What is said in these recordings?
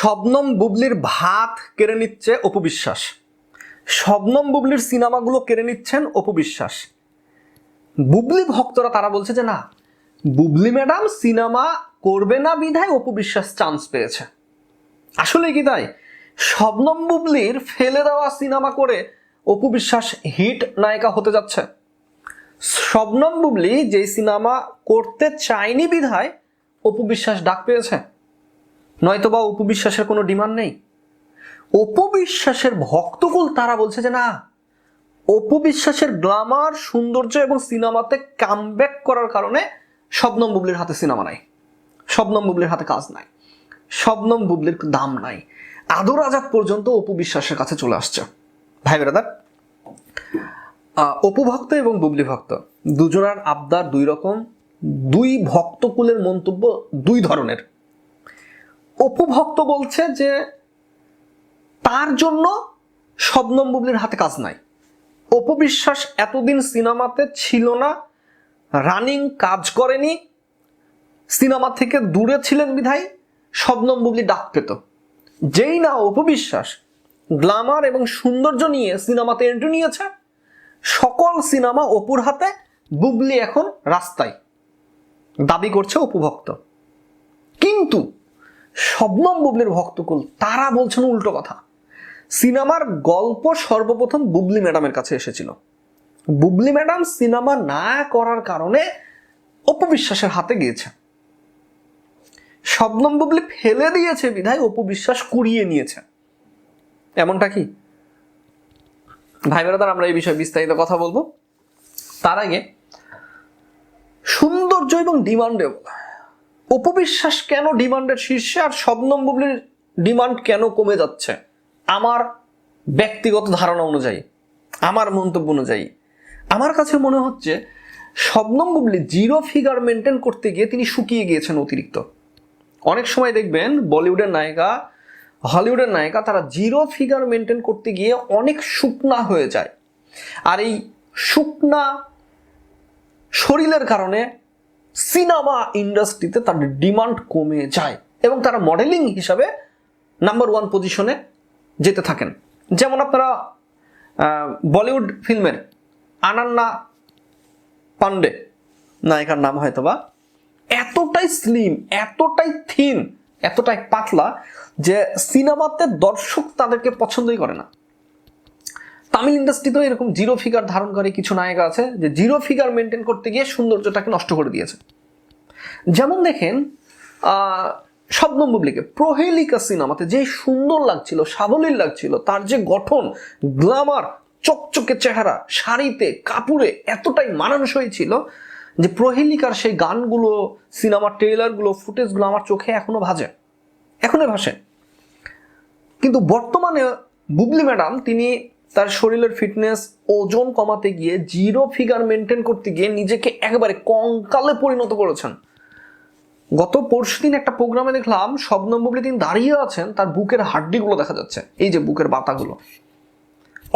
শবনম বুবলির ভাত কেড়ে নিচ্ছে অপু বিশ্বাস। শবনম বুবলির সিনেমাগুলো কেড়ে নিচ্ছেন অপু বিশ্বাস। বুবলি ভক্তরা তারা বলছে যে না, বুবলি ম্যাডাম সিনেমা করবে না বিধায় অপু বিশ্বাস চান্স পেয়েছে। আসলে কি তাই? শবনম বুবলির ফেলে দেওয়া সিনেমা করে অপু বিশ্বাস হিট নায়িকা হতে যাচ্ছে। শবনম বুবলি যে সিনেমা করতে চায়নি বিধায় অপু বিশ্বাস ডাক পেয়েছে, নয়তোবা অপু বিশ্বাসের কোনো ডিমান্ড নেই। অপু বিশ্বাসের ভক্তকুল তারা বলছে যে না, অপু বিশ্বাসের গ্ল্যামার, সৌন্দর্য এবং সিনেমাতে কামব্যাক করার কারণে শবনম বুবলির হাতে সিনেমা নাই, শবনম বুবলির হাতে কাজ নাই, শবনম বুবলির দাম নাই। আদর আজাদ পর্যন্ত অপু বিশ্বাসের কাছে চলে আসছে। ভাই ব্রাদার, অপু ভক্ত এবং বুবলি ভক্ত দুজনার আবদার দুই রকম, দুই ভক্তকুলের মন্তব্য দুই ধরনের। অপু ভক্ত বলছে যে তার জন্য শবনম বুবলির হাতে কাজ নাই, অপু বিশ্বাস এতদিন সিনেমাতে ছিল না, রানিং কাজ করেনি, সিনেমা থেকে দূরে ছিলেন বিধায় শবনম বুবলি ডাক পেত। যেই না অপু বিশ্বাস গ্ল্যামার এবং সৌন্দর্য নিয়ে সিনেমাতে এন্ট্রি নিয়েছে, সকল সিনেমা অপুর হাতে, বুবলি এখন রাস্তায়, দাবি করছে অপু ভক্ত। কিন্তু শবনম বুবলির ভক্তকুল তারা বলছেন উল্টো কথা। সিনেমার গল্প সর্বপ্রথম বুবলি ম্যাডামের কাছে এসেছিল, বুবলি ম্যাডাম সিনেমা না করার কারণে অপু বিশ্বাসের হাতে গিয়েছে। শবনম বুবলি ফেলে দিয়েছে বিধায় অপু বিশ্বাস কুড়িয়ে নিয়েছে। এমনটা কি? ভাই ব্রাদার, আমরা এই বিষয়ে বিস্তারিত কথা বলবো। তার আগে সৌন্দর্য এবং ডিমান্ডেবল, অপু বিশ্বাস কেন ডিমান্ডের শীর্ষে আর শবনম বুবলির ডিমান্ড কেন কমে যাচ্ছে? আমার ব্যক্তিগত ধারণা অনুযায়ী, আমার মন্তব্য অনুযায়ী আমার কাছে মনে হচ্ছে Shabnam Bubly zero figure maintain করতে গিয়ে তিনি শুকিয়ে গিয়েছেন অতিরিক্ত। অনেক সময় দেখবেন বলিউডের নায়িকা, হলিউডের নায়িকা তারা জিরো ফিগার মেনটেন করতে গিয়ে অনেক শুকনা হয়ে যায়, আর এই শুকনা শরীরের কারণে সিনেমা ইন্ডাস্ট্রিতে তাদের ডিমান্ড কমে যায় এবং তারা মডেলিং হিসাবে নাম্বার 1 পজিশনে যেতে থাকেন। যেমন আপনারা বলিউড ফিল্মের আনান্না পান্ডে নায়িকার নাম হয়তোবা, এতটাই স্লিম, এতটাই থিন, এতটাই পাতলা যে সিনেমাতে দর্শক তাদেরকে পছন্দই করে না। তামিল ইন্ডাস্ট্রিতেও এরকম জিরো ফিগার ধারণকারী কিছু নায়িকা আছে যে জিরো ফিগার মেনটেন করতে গিয়ে সৌন্দর্যটাকে নষ্ট করে দিয়েছে। যেমন দেখেন শবনম বুবলিকে প্রহেলিকা সিনেমাতে যে সুন্দর লাগছিল, সাবলীল লাগছিল, তার যে গঠন, গ্ল্যামার, চকচকে চেহারা, শাড়িতে কাপড়ে এতটাই মানানসই ছিল যে প্রহেলিকার সেই গানগুলো, সিনেমার ট্রেলারগুলো, ফুটেজগুলো আমার চোখে এখনো ভাসে। কিন্তু বর্তমানে বুবলি ম্যাডাম তিনি তার শরীরের ফিটনেস, ওজন কমাতে গিয়ে, জিরো ফিগার মেনটেন করতে গিয়ে নিজেকে একেবারে কঙ্কালে পরিণত করেছেন। গত পরশুদিন একটা প্রোগ্রামে দেখলাম শবনম বুবলি তিনি দাঁড়িয়ে আছেন, তার বুকের হাড্ডিগুলো দেখা যাচ্ছে, এই যে বুকের বাতাগুলো।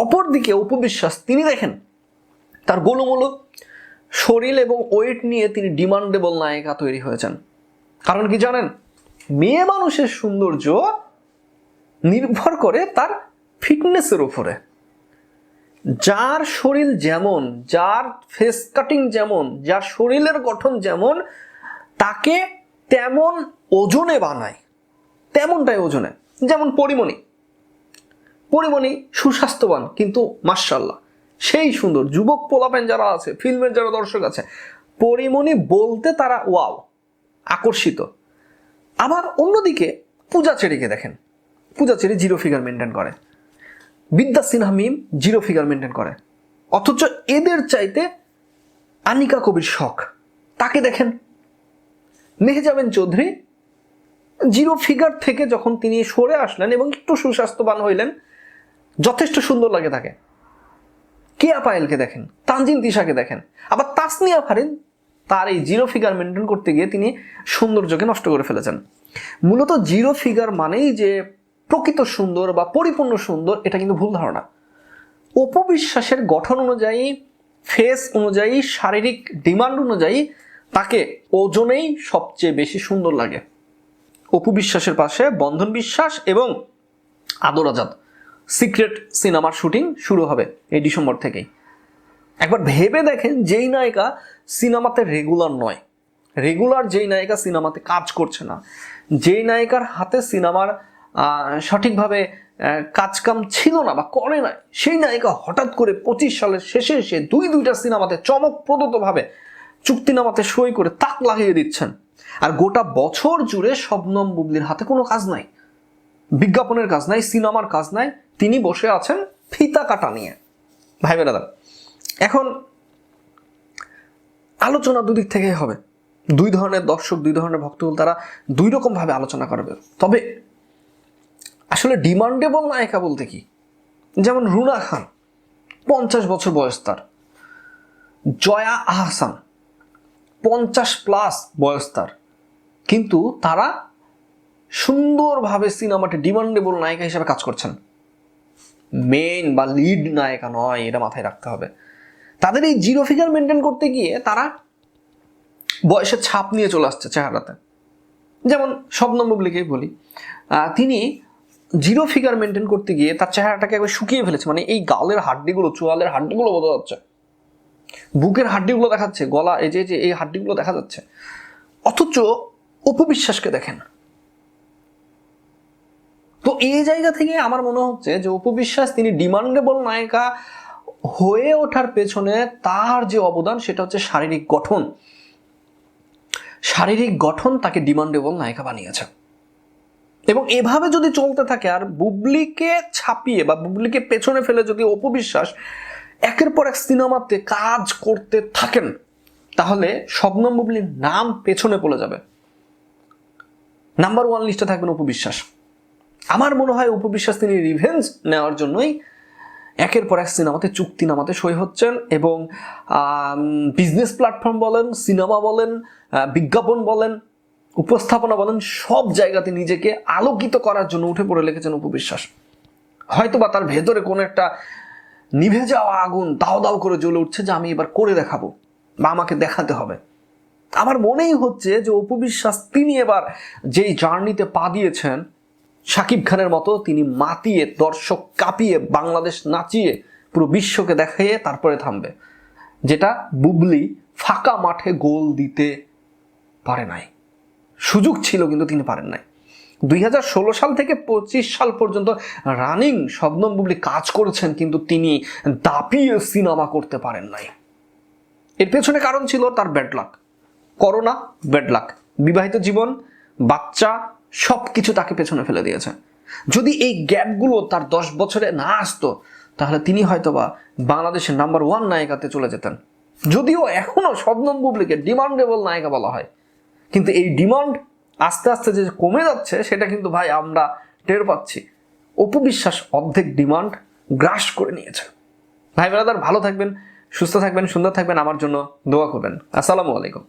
অপরদিকে অপু বিশ্বাস তিনি দেখেন তার গোলুমোলু শরীর এবং ওয়েট নিয়ে তিনি ডিমান্ডেবল নায়িকা তৈরি হয়েছেন। কারণ কি জানেন? মেয়ে মানুষের সৌন্দর্য নির্ভর করে তার ফিটনেসের উপরে। যার শরীর যেমন, যার ফেস কাটিং যেমন, যার শরীরের গঠন যেমন, তাকে তেমন ওজনে বানায়, তেমনটাই ওজনে। যেমন পরিমণি সুস্বাস্থ্যবান কিন্তু মাশাআল্লাহ সেই সুন্দর। যুবক পোলাপেন যারা আছে, ফিল্মের যারা দর্শক আছে, পরিমণি বলতে তারা ওয়াও, আকর্ষিত। আবার অন্যদিকে পূজা চেরিকে দেখেন, পূজা চেরি জিরো ফিগার মেনটেন করে, বিদ্যা Sinha Mim zero figure maintain করে, অথচ এদের চাইতে আনিকা কবির শখ, তাকে দেখেন। মেহজাবিন চৌধুরী জিরো ফিগার থেকে যখন তিনি সরে আসলেন এবং একটু সুস্বাস্থ্যবান হইলেন, যথেষ্ট সুন্দর লাগে তাকে। কেয়া পায়েলকে দেখেন, তানজিন তিশাকে দেখেন। আবার তাসনিয়া ফারিন তার এই জিরো ফিগার মেনটেন করতে গিয়ে তিনি সৌন্দর্যকে নষ্ট করে ফেলেছেন। মূলত জিরো ফিগার মানেই যে প্রকৃত সুন্দর বা পরিপূর্ণ সুন্দর, এটা কিন্তু ভুল ধারণা। অপু বিশ্বাসের গঠন অনুযায়ী, ফেস অনুযায়ী, শারীরিক ডিমান্ড অনুযায়ী তাকে ওজনেই সবচেয়ে বেশি সুন্দর লাগে। অপু বিশ্বাসের পাশে বন্ধন বিশ্বাস এবং আদর আজাদ সিক্রেট সিনেমার শুটিং শুরু হবে এই ডিসেম্বর থেকেই। একবার ভেবে দেখেন, যেই নায়িকা সিনেমাতে রেগুলার নয়, রেগুলার যেই নায়িকা সিনেমাতে কাজ করছে না, যেই নায়িকার হাতে সিনেমার সঠিকভাবে কাজকাম ছিল না বা করে নাই, সেই নায়িকা হঠাৎ করে 25 সালের শেষে এসে দুইটা সিনেমাতে চমকপ্রদভাবে চুক্তিনামাতে সই করে তাক লাগিয়ে দিচ্ছেন। আর গোটা বছর জুড়ে শবনম বুবলির হাতে কোনো কাজ নাই, বিজ্ঞাপনের কাজ নাই, সিনেমার কাজ নাই, তিনি বসে আছেন ফিতা কাটা নিয়ে। ভাই বেরাদা, এখন আলোচনা দুদিক থেকেই হবে, দুই ধরনের দর্শক, দুই ধরনের ভক্তকুল, তারা দুই রকম ভাবে আলোচনা করবে। তবে আসলে ডিমান্ডেবল নায়িকা বলতে কি, যেমন রুনা খান 50 বছর বয়স তার, জয়া আহসান 50+ বয়স তার, কিন্তু তারা সুন্দরভাবে সিনেমাতে ডিমান্ডেবল নায়িকা হিসেবে কাজ করছেন, মেইন বা লিড নায়িকা নয়, এটা মাথায় রাখতে হবে। তাদের এই জিরো ফিগার মেনটেন করতে গিয়ে তারা বয়সের ছাপ নিয়ে চলে আসছে চেহারাতে। যেমন শবনম বুবলিকেই বলি, তিনি জিরো ফিগার মেনটেন করতে গিয়ে তার চেহারাটাকে একবার শুকিয়ে ফেলেছে, মানে এই গালের হাড্ডিগুলো, চোয়ালের হাড্ডিগুলো বোঝা যাচ্ছে, বুকের হাড্ডিগুলো দেখাচ্ছে, গলা এই যে এই হাড্ডিগুলো দেখা যাচ্ছে। অথচ অপু বিশ্বাসকে দেখেন। তো এই জায়গা থেকে আমার মনে হচ্ছে যে অপু বিশ্বাস তিনি ডিমান্ডেবল নায়িকা হয়ে ওঠার পেছনে তার যে অবদান, সেটা হচ্ছে শারীরিক গঠন। শারীরিক গঠন তাকে ডিমান্ডেবল নায়িকা বানিয়েছে। এবং এভাবে যদি চলতে থাকে আর বুবলিকে ছাপিয়ে বা বুবলিকে পেছনে ফেলে যদি অপু বিশ্বাস একের পর এক সিনেমাতে কাজ করতে থাকেন, তাহলে শবনম বুবলির নাম পেছনে পড়ে যাবে, নাম্বার 1 লিস্টে থাকবেন অপু বিশ্বাস। আমার মনে হয় অপু বিশ্বাস তিনি রিভেঞ্জ নেওয়ার জন্যই একের পর এক সিনেমাতে চুক্তিনামাতে সই হচ্ছেন, এবং বিজনেস প্ল্যাটফর্ম বলেন, সিনেমা বলেন, বিজ্ঞাপন বলেন, উপস্থাপনা বলেন, সব জায়গাতে নিজেকে আলোকিত করার জন্য উঠে পড়ে লেগেছেন অপু বিশ্বাস। হয়তোবা তার ভেতরে কোনো একটা নিভে যাওয়া আগুন দাও দাও করে জ্বলে উঠছে যে আমি এবার করে দেখাবো বা আমাকে দেখাতে হবে। আমার মনেই হচ্ছে যে অপু বিশ্বাস তিনি এবার যেই জার্নিতে পা দিয়েছেন, শাকিব খানের মতো তিনি মাতিয়ে, দর্শক কাঁপিয়ে, বাংলাদেশ নাচিয়ে, পুরো বিশ্বকে দেখাইয়ে তারপরে থামবে, যেটা বুবলি ফাঁকা মাঠে গোল দিতে পারে নাই। সুযোগ ছিল কিন্তু তিনি পারেন নাই। 2016 সাল থেকে 25 সাল পর্যন্ত রানিং শবনম বুবলি কাজ করেছেন, কিন্তু তিনি দাপিয়ে সিনেমা করতে পারেন নাই। এর পেছনে কারণ ছিল তার bad luck, corona, bad luck, বিবাহিত জীবন, বাচ্চা, সবকিছু তাকে পেছনে ফেলে দিয়েছে। যদি এই গ্যাপগুলো তার 10 বছরে না আসতো, তাহলে তিনি হয়তোবা বাংলাদেশের নাম্বার 1 নায়িকাতে চলে যেতেন। যদিও এখনো শবনম বুবলিকে ডিমান্ডেবল নায়িকা বলা হয়, কিন্তু এই ডিমান্ড আস্তে আস্তে যে কমে যাচ্ছে, সেটা কিন্তু ভাই আমরা টের পাচ্ছি। অপু বিশ্বাস অর্ধেক ডিমান্ড গ্রাস করে নিয়েছে। ভাই ব্রাদার, ভালো থাকবেন, সুস্থ থাকবেন, সুন্দর থাকবেন, আমার জন্য দোয়া করবেন। আসসালামু আলাইকুম।